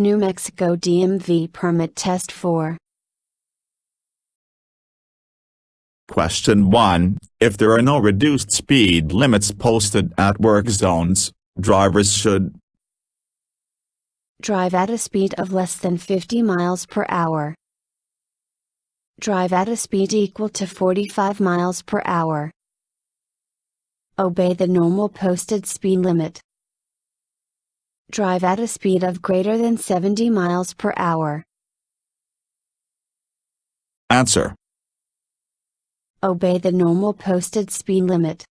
New Mexico DMV permit test 4. Question 1. If there are no reduced speed limits posted at work zones, drivers should drive at a speed of less than 50 miles per hour. Drive at a speed equal to 45 miles per hour. Obey the normal posted speed limit. Drive at a speed of greater than 70 miles per hour. Answer. Obey the normal posted speed limit.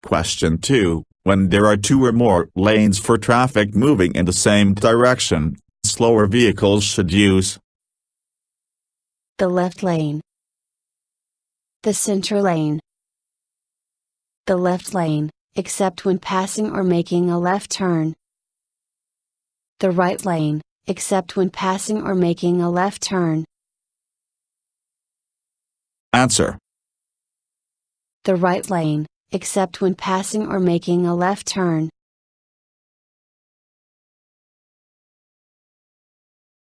Question 2. When there are 2 or more lanes for traffic moving in the same direction, slower vehicles should use the left lane, the center lane, the left lane, except when passing or making a left turn, the right lane, except when passing or making a left turn. Answer. The right lane, except when passing or making a left turn.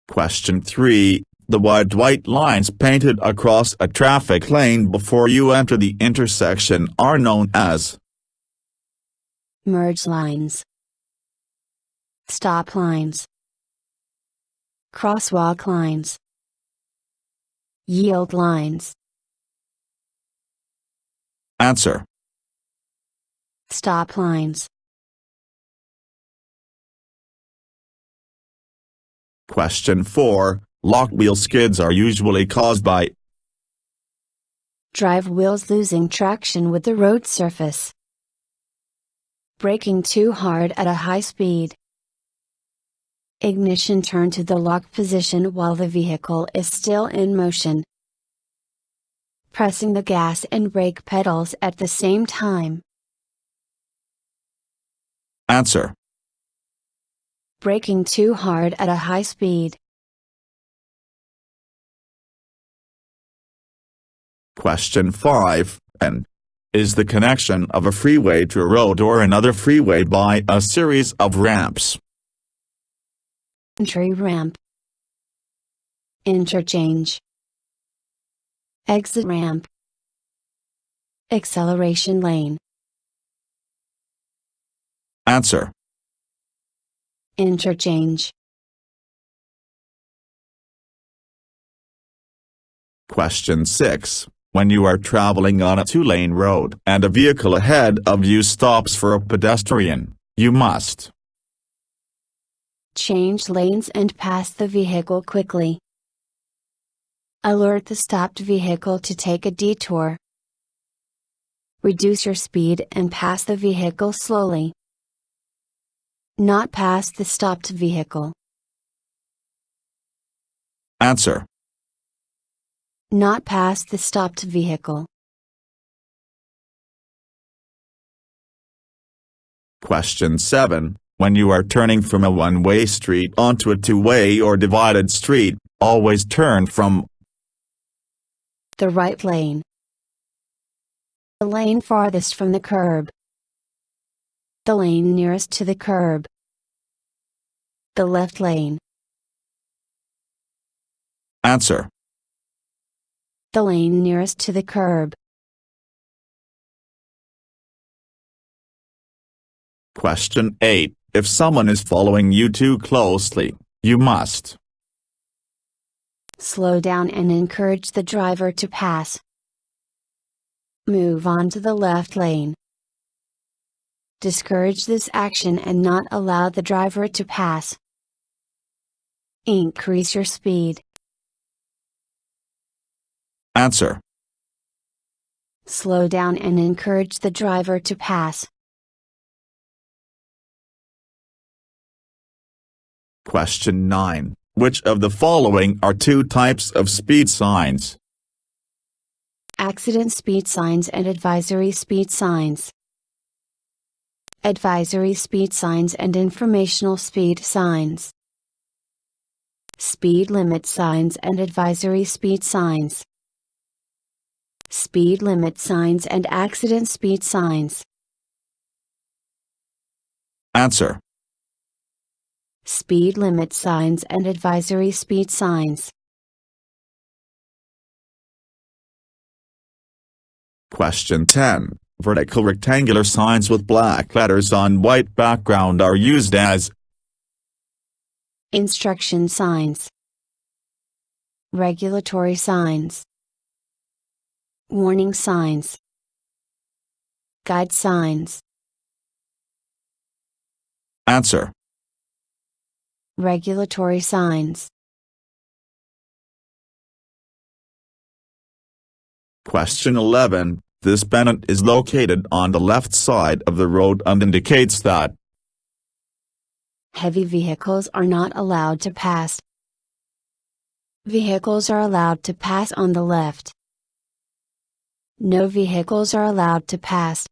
Question 3. The wide white lines painted across a traffic lane before you enter the intersection are known as merge lines, stop lines, crosswalk lines, yield lines. Answer. Stop lines. Question 4. Lock wheel skids are usually caused by drive wheels losing traction with the road surface, braking too hard at a high speed, ignition turned to the lock position while the vehicle is still in motion, pressing the gas and brake pedals at the same time. Answer. Braking too hard at a high speed. Question 5. N. Is the connection of a freeway to a road or another freeway by a series of ramps? Entry ramp, interchange, exit ramp, acceleration lane. Answer. Interchange. Question 6. When you are traveling on a 2-lane road and a vehicle ahead of you stops for a pedestrian, you must change lanes and pass the vehicle quickly. Alert the stopped vehicle to take a detour. Reduce your speed and pass the vehicle slowly. Not pass the stopped vehicle. Answer. Not pass the stopped vehicle. Question 7. When you are turning from a one-way street onto a two-way or divided street, always turn from the right lane, the lane farthest from the curb, the lane nearest to the curb, the left lane. Answer. The lane nearest to the curb. Question 8. If someone is following you too closely, you must slow down and encourage the driver to pass. Move on to the left lane. Discourage this action and not allow the driver to pass. Increase your speed. Answer. Slow down and encourage the driver to pass. Question 9. Which of the following are 2 types of speed signs? Accident speed signs and advisory speed signs. Advisory speed signs and informational speed signs. Speed limit signs and advisory speed signs. Speed limit signs and accident speed signs. Answer. Speed limit signs and advisory speed signs. Question 10. Vertical rectangular signs with black letters on white background are used as Instruction signs. Regulatory signs. Warning signs. Guide signs. Answer. Regulatory signs. Question 11. This pennant is located on the left side of the road and indicates that Heavy vehicles are not allowed to pass. Vehicles are allowed to pass on the left. No vehicles are allowed to pass.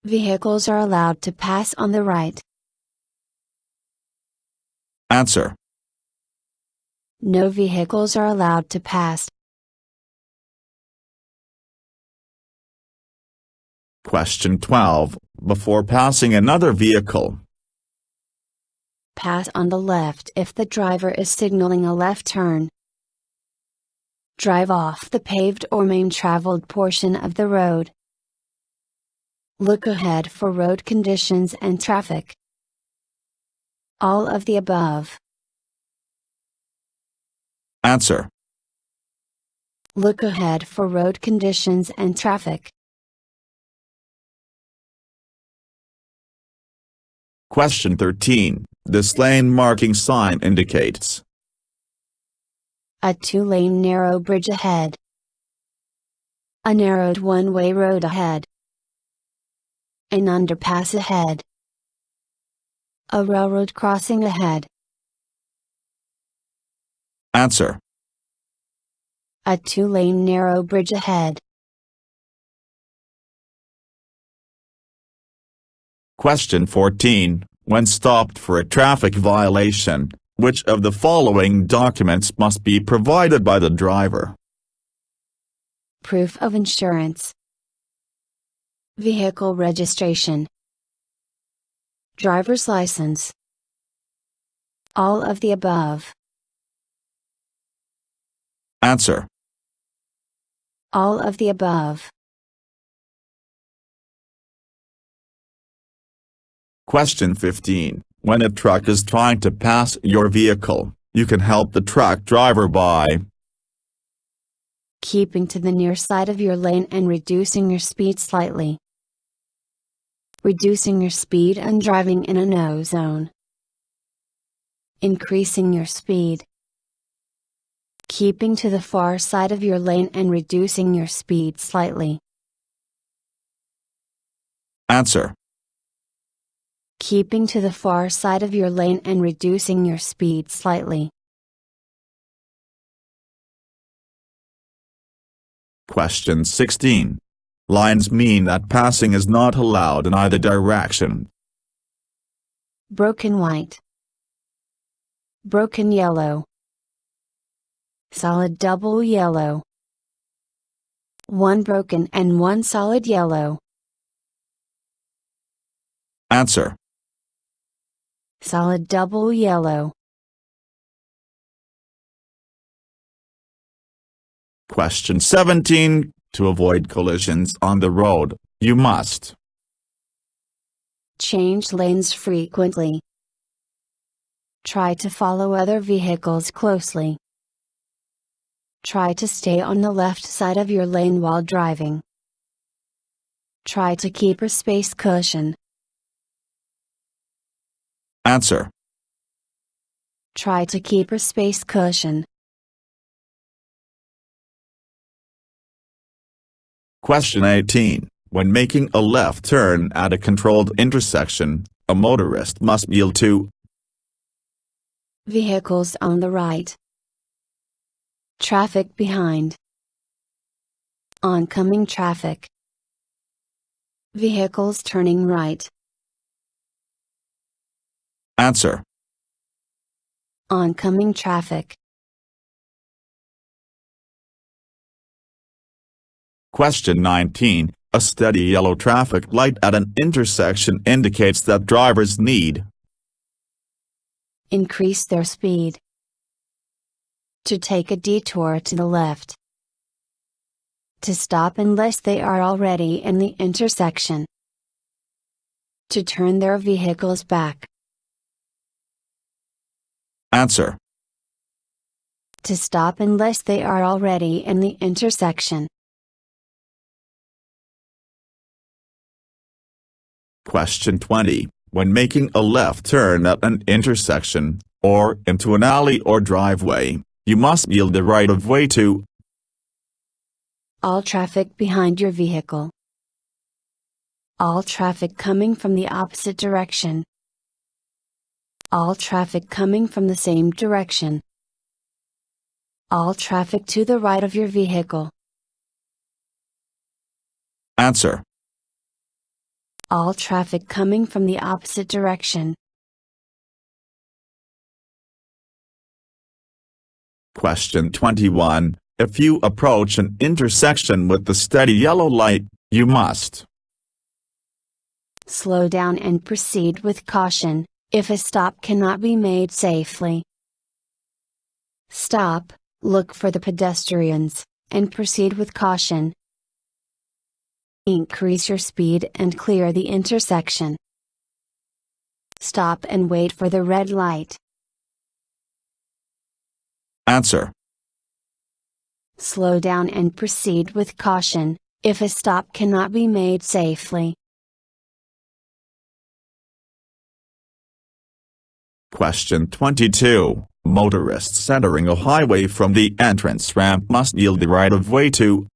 Vehicles are allowed to pass on the right. Answer. No vehicles are allowed to pass. Question 12. Before passing another vehicle, Pass on the left if the driver is signaling a left turn. Drive off the paved or main traveled portion of the road. Look ahead for road conditions and traffic. All of the above. Answer. Look ahead for road conditions and traffic. Question 13. This lane marking sign indicates A 2-lane narrow bridge ahead. A narrowed one-way road ahead. An underpass ahead. A railroad crossing ahead. Answer. A 2-lane narrow bridge ahead. Question 14. When stopped for a traffic violation, which of the following documents must be provided by the driver? Proof of insurance. Vehicle registration. Driver's license. All of the above. Answer. All of the above. Question 15. When a truck is trying to pass your vehicle, you can help the truck driver by Keeping to the near side of your lane and reducing your speed slightly. Reducing your speed and driving in a no zone. Increasing your speed. Keeping to the far side of your lane and reducing your speed slightly. Answer. Keeping to the far side of your lane and reducing your speed slightly. Question 16. Lines mean that passing is not allowed in either direction. Broken white. Broken yellow. Solid double yellow. One broken and one solid yellow. Answer. Solid double yellow. Question 17. To avoid collisions on the road, you must Change lanes frequently. Try to follow other vehicles closely. Try to stay on the left side of your lane while driving. Try to keep a space cushion. Answer. Try to keep a space cushion. Question 18. When making a left turn at a controlled intersection, a motorist must yield to Vehicles on the right. Traffic behind. Oncoming traffic. Vehicles turning right. Answer. Oncoming traffic. Question 19. A steady yellow traffic light at an intersection indicates that drivers need increase their speed, to take a detour to the left, to stop unless they are already in the intersection, to turn their vehicles back. Answer. To stop unless they are already in the intersection. Question 20. When making a left turn at an intersection, or into an alley or driveway, you must yield the right of way to all traffic behind your vehicle, all traffic coming from the opposite direction, all traffic coming from the same direction, all traffic to the right of your vehicle. Answer. All traffic coming from the opposite direction. Question 21. If you approach an intersection with the steady yellow light, you must slow down and proceed with caution, if a stop cannot be made safely. Stop, look for the pedestrians, and proceed with caution. Increase your speed and clear the intersection. Stop and wait for the red light. Answer. Slow down and proceed with caution, if a stop cannot be made safely. Question 22. Motorists entering a highway from the entrance ramp must yield the right of way to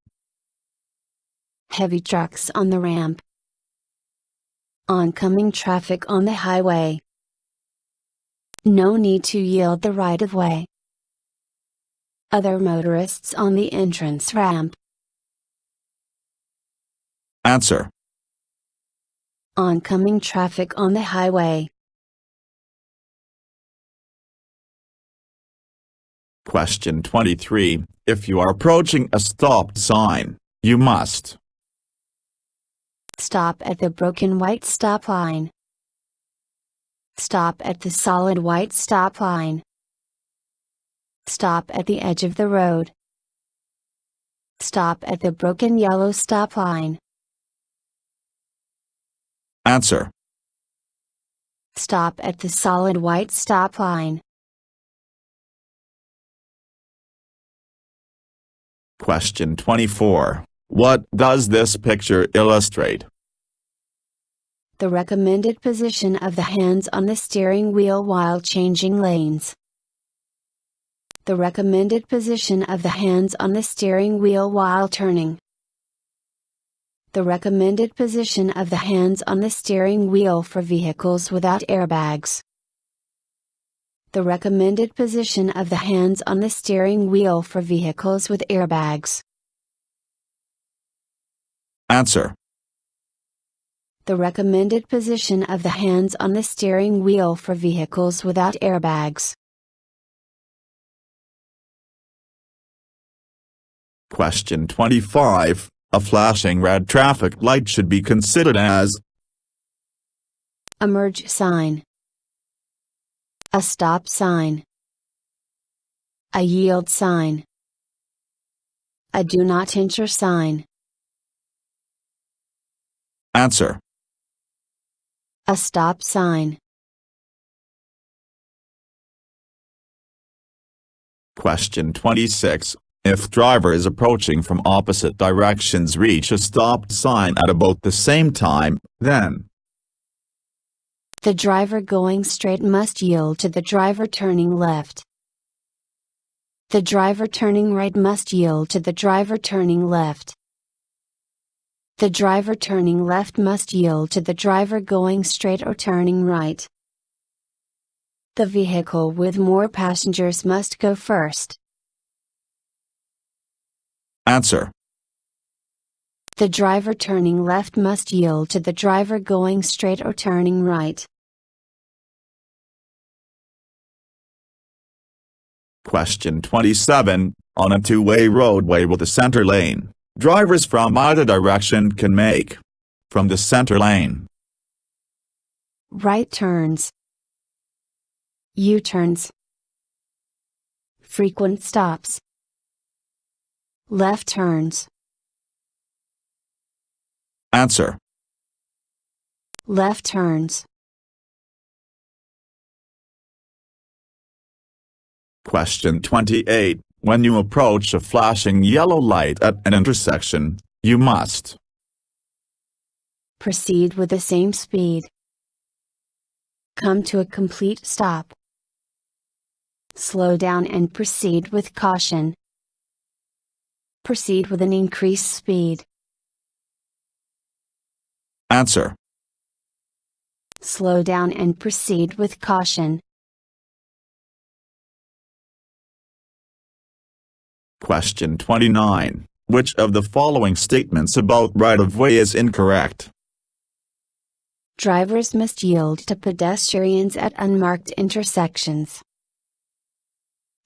heavy trucks on the ramp, oncoming traffic on the highway. No need to yield the right of way. Other motorists on the entrance ramp. Answer. Oncoming traffic on the highway. Question 23. If you are approaching a stop sign, you must stop at the broken white stop line. Stop at the solid white stop line. Stop at the edge of the road. Stop at the broken yellow stop line. Answer. Stop at the solid white stop line. Question 24. What does this picture illustrate? The recommended position of the hands on the steering wheel while changing lanes. The recommended position of the hands on the steering wheel while turning. The recommended position of the hands on the steering wheel for vehicles without airbags. The recommended position of the hands on the steering wheel for vehicles with airbags. Answer. The recommended position of the hands on the steering wheel for vehicles without airbags. Question 25. A flashing red traffic light should be considered as a merge sign, a stop sign, a yield sign, a do not enter sign. Answer. A stop sign. Question 26. If drivers approaching from opposite directions reach a stop sign at about the same time, then the driver going straight must yield to the driver turning left. The driver turning right must yield to the driver turning left. The driver turning left must yield to the driver going straight or turning right. The vehicle with more passengers must go first. Answer. The driver turning left must yield to the driver going straight or turning right. Question 27. On a two-way roadway with a center lane, drivers from either direction can make. From the center lane. Right turns. U-turns. Frequent stops. Left turns. Answer. Left turns. Question 28. When you approach a flashing yellow light at an intersection, you must proceed with the same speed. Come to a complete stop. Slow down and proceed with caution. Proceed with an increased speed. Answer. Slow down and proceed with caution. Question 29. Which of the following statements about right-of-way is incorrect? Drivers must yield to pedestrians at unmarked intersections.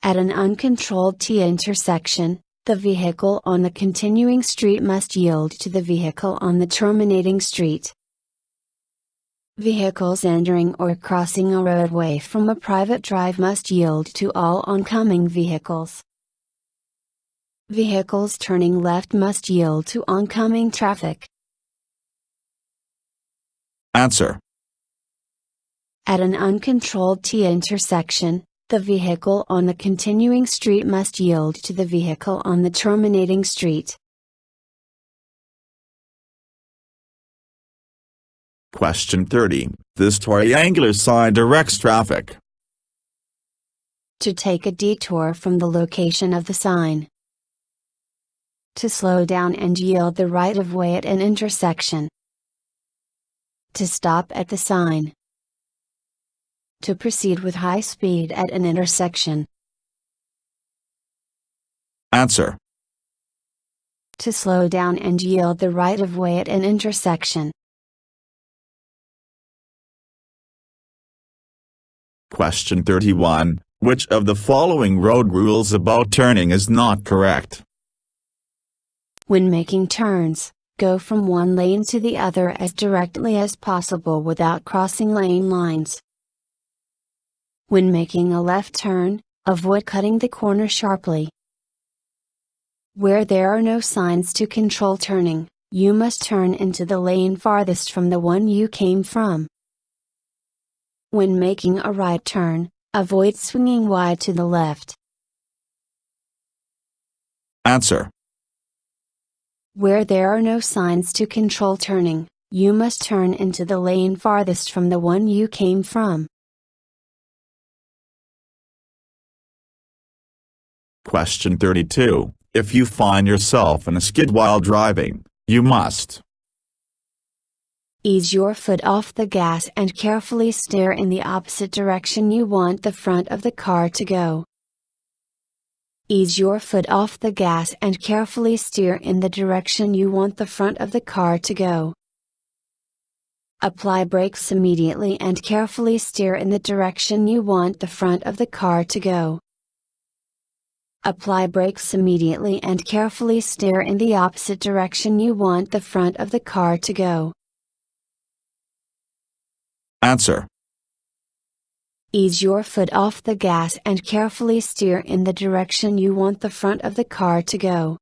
At an uncontrolled T intersection, the vehicle on the continuing street must yield to the vehicle on the terminating street. Vehicles entering or crossing a roadway from a private drive must yield to all oncoming vehicles. Vehicles turning left must yield to oncoming traffic. Answer. At an uncontrolled T intersection, the vehicle on the continuing street must yield to the vehicle on the terminating street. Question 30. This triangular sign directs traffic. To take a detour from the location of the sign. To slow down and yield the right-of-way at an intersection. To stop at the sign. To proceed with high speed at an intersection. Answer. To slow down and yield the right-of-way at an intersection. Question 31. Which of the following road rules about turning is not correct? When making turns, go from one lane to the other as directly as possible without crossing lane lines. When making a left turn, avoid cutting the corner sharply. Where there are no signs to control turning, you must turn into the lane farthest from the one you came from. When making a right turn, avoid swinging wide to the left. Answer. Where there are no signs to control turning, you must turn into the lane farthest from the one you came from. Question 32. If you find yourself in a skid while driving, you must ease your foot off the gas and carefully steer in the opposite direction you want the front of the car to go. Ease your foot off the gas and carefully steer in the direction you want the front of the car to go. Apply brakes immediately and carefully steer in the direction you want the front of the car to go. Apply brakes immediately and carefully steer in the opposite direction you want the front of the car to go. Answer. Ease your foot off the gas and carefully steer in the direction you want the front of the car to go.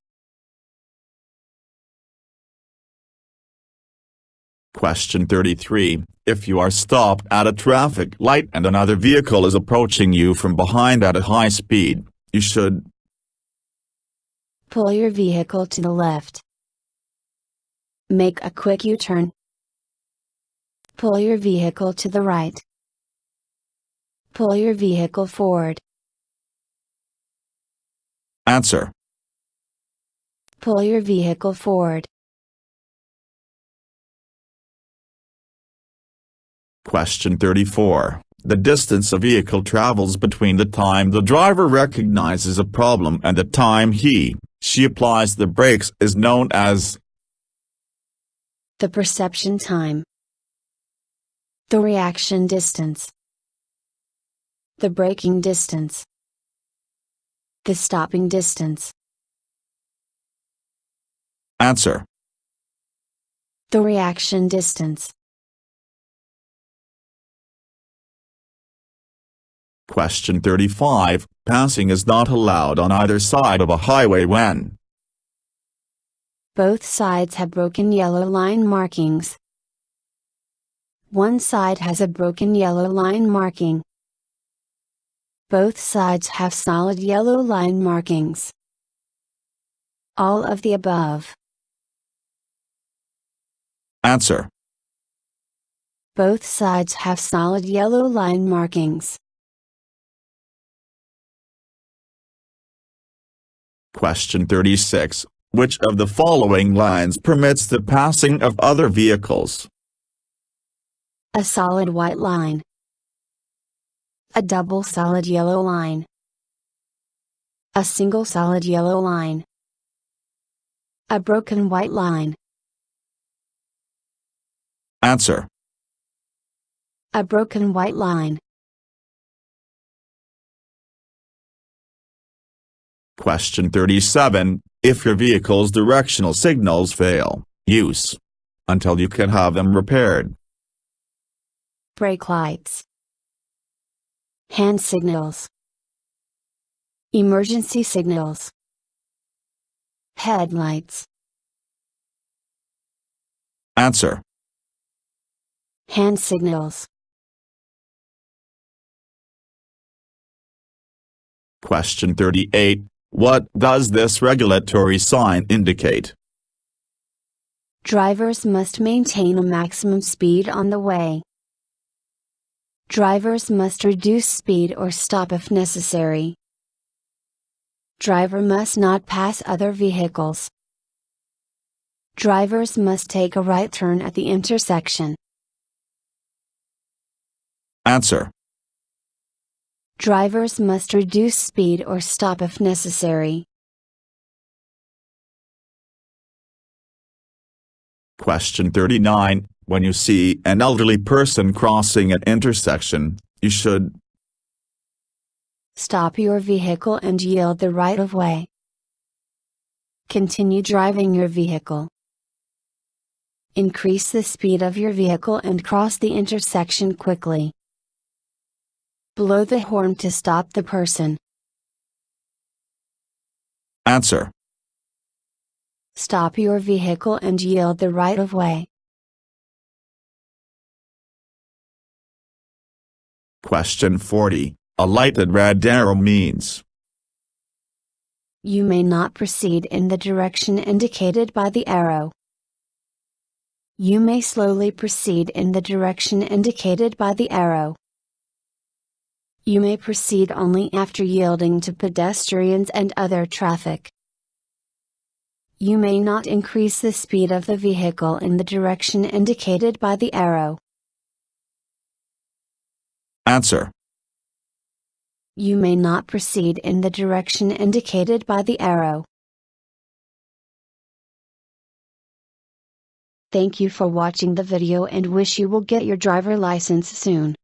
Question 33. If you are stopped at a traffic light and another vehicle is approaching you from behind at a high speed, you should pull your vehicle to the left. Make a quick U-turn. Pull your vehicle to the right. Pull your vehicle forward. Answer. Pull your vehicle forward. Question 34. The distance a vehicle travels between the time the driver recognizes a problem and the time she applies the brakes is known as the perception time, the reaction distance, the braking distance, the stopping distance. Answer. The reaction distance. Question 35. Passing is not allowed on either side of a highway when Both sides have broken yellow line markings. One side has a broken yellow line marking. Both sides have solid yellow line markings. All of the above. Answer. Both sides have solid yellow line markings. Question 36. Which of the following lines permits the passing of other vehicles? A solid white line. A double solid yellow line. A single solid yellow line. A broken white line. Answer. A broken white line. Question 37. If your vehicle's directional signals fail, use until you can have them repaired. Brake lights. Hand signals. Emergency signals. Headlights. Answer. Hand signals. Question 38. What does this regulatory sign indicate? Drivers must maintain a maximum speed on the way. Drivers must reduce speed or stop if necessary. Driver must not pass other vehicles. Drivers must take a right turn at the intersection. Answer. Drivers must reduce speed or stop if necessary. Question 39. When you see an elderly person crossing an intersection, you should Stop your vehicle and yield the right of way. Continue driving your vehicle. Increase the speed of your vehicle and cross the intersection quickly. Blow the horn to stop the person. Answer. Stop your vehicle and yield the right of way. Question 40. A lighted red arrow means You may not proceed in the direction indicated by the arrow. You may slowly proceed in the direction indicated by the arrow. You may proceed only after yielding to pedestrians and other traffic. You may not increase the speed of the vehicle in the direction indicated by the arrow. Answer. You may not proceed in the direction indicated by the arrow. Thank you for watching the video and wish you will get your driver license soon.